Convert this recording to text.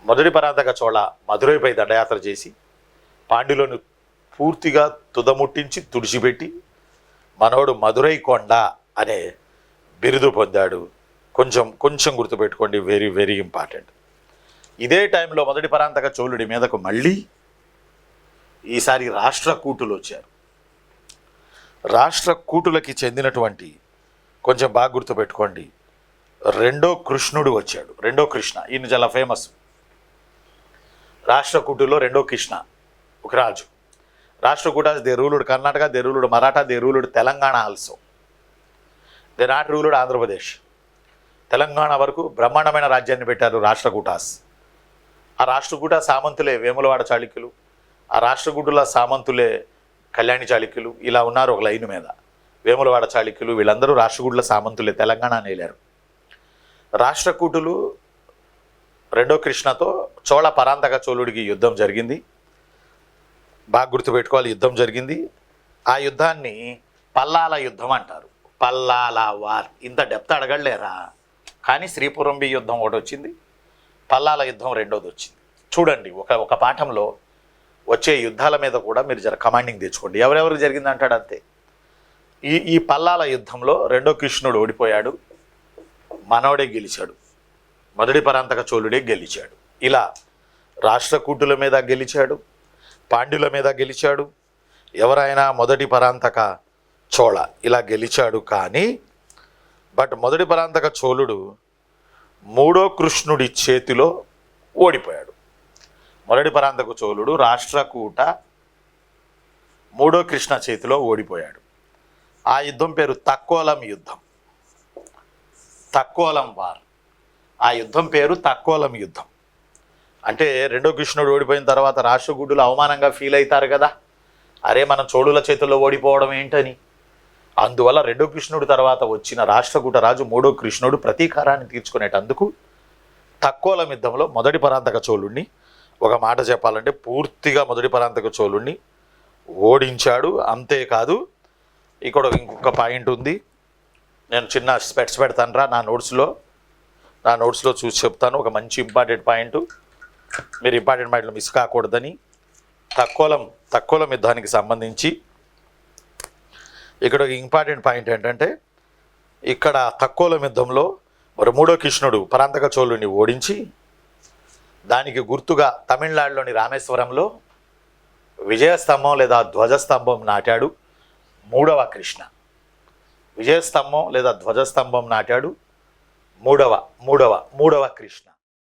మొదటి పరాంతక చోళ మధురైపై దండయాత్ర చేసి పాండ్యులను పూర్తిగా తుదముట్టించి తుడిచిపెట్టి మనోడు మధురై కొండ అనే బిరుదు పొందాడు. కొంచెం గుర్తుపెట్టుకోండి, వెరీ వెరీ ఇంపార్టెంట్. ఇదే టైంలో మొదటి పరాంతక చోళుడి మీదకు మళ్ళీ ఈసారి రాష్ట్రకూటులు వచ్చారు. రాష్ట్రకూటులకి చెందినటువంటి, కొంచెం బాగా గుర్తుపెట్టుకోండి, రెండో కృష్ణుడు వచ్చాడు. రెండో కృష్ణ, ఈయన చాలా ఫేమస్. రాష్ట్రకూటులో రెండో కృష్ణ ఒక రాజు. Rashtrakutas they రూలుడు Karnataka, they రూలుడు Maratha, they రూలుడు Telangana also. They not రూలుడు Andhra Pradesh. Telangana వరకు బ్రహ్మాండమైన రాజ్యాన్ని పెట్టారు రాష్ట్రకూటాస్. ఆ రాష్ట్రకూట సామంతులే వేములవాడ చాళుక్యులు, ఆ రాష్ట్రకూటుల సామంతులే కళ్యాణి చాళుక్యులు. ఇలా ఉన్నారు ఒక లైన్ మీద. వేములవాడ చాళుక్యులు వీళ్ళందరూ రాష్ట్రకూటుల సామంతులే, తెలంగాణ నేలారు. రాష్ట్రకూటులు రెండో కృష్ణతో చోళ పరాంతక చోళుడికి యుద్ధం జరిగింది. బాగా గుర్తుపెట్టుకోవాలి, యుద్ధం జరిగింది. ఆ యుద్ధాన్ని పల్లాల యుద్ధం అంటారు. పల్లాల వార్. ఇంత డెప్త్ అడగలేరా? కానీ శ్రీపురంబి యుద్ధం ఒకటి వచ్చింది, పల్లాల యుద్ధం రెండోది వచ్చింది. చూడండి, ఒక పాఠంలో వచ్చే యుద్ధాల మీద కూడా మీరు జర కమాండింగ్ తెచ్చుకోండి. ఎవరెవరికి జరిగింది అంటాడు అంతే. ఈ పల్లాల యుద్ధంలో రెండో కృష్ణుడు ఓడిపోయాడు, మనోడే గెలిచాడు, మొదటి పరాంతక చోళుడే గెలిచాడు. ఇలా రాష్ట్రకూటుల మీద గెలిచాడు, పాండ్యుల మీద గెలిచాడు. ఎవరైనా మొదటి పరాంతక చోళ ఇలా గెలిచాడు. కానీ మొదటి పరాంతక చోళుడు మూడో కృష్ణుడి చేతిలో ఓడిపోయాడు. మొదటి పరాంతక చోళుడు రాష్ట్రకూట మూడో కృష్ణ చేతిలో ఓడిపోయాడు. ఆ యుద్ధం పేరు తక్కోలం యుద్ధం, తక్కోలం వార్. ఆ యుద్ధం పేరు తక్కోలం యుద్ధం. అంటే రెండో కృష్ణుడు ఓడిపోయిన తర్వాత రాష్ట్రకూటులు అవమానంగా ఫీల్ అవుతారు కదా, అరే మనం చోళుల చేతుల్లో ఓడిపోవడం ఏంటని. అందువల్ల రెండో కృష్ణుడు తర్వాత వచ్చిన రాష్ట్రకూట రాజు మూడో కృష్ణుడు ప్రతీకారాన్ని తీర్చుకునేటందుకు తక్కోలం యుద్ధంలో మొదటి పరాంతక చోళుడిని, ఒక మాట చెప్పాలంటే పూర్తిగా మొదటి పరాంతక చోళుడిని ఓడించాడు. అంతేకాదు, ఇక్కడ ఇంకొక పాయింట్ ఉంది. నేను చిన్న స్పెట్స్ పెడతాను నా నోట్స్లో చూసి చెప్తాను. ఒక మంచి ఇంపార్టెంట్ పాయింట్, మీరు ఇంపార్టెంట్ పాయింట్లు మిస్ కాకూడదని. తక్కోలం యుద్ధానికి సంబంధించి ఇక్కడ ఒక ఇంపార్టెంట్ పాయింట్ ఏంటంటే, ఇక్కడ తక్కోలం యుద్ధంలో మరి మూడో కృష్ణుడు పరాంతక చోళుడిని ఓడించి దానికి గుర్తుగా తమిళనాడులోని రామేశ్వరంలో విజయస్తంభం లేదా ధ్వజస్తంభం నాటాడు మూడవ కృష్ణ. విజయస్తంభం లేదా ధ్వజస్తంభం నాటాడు మూడవ కృష్ణ.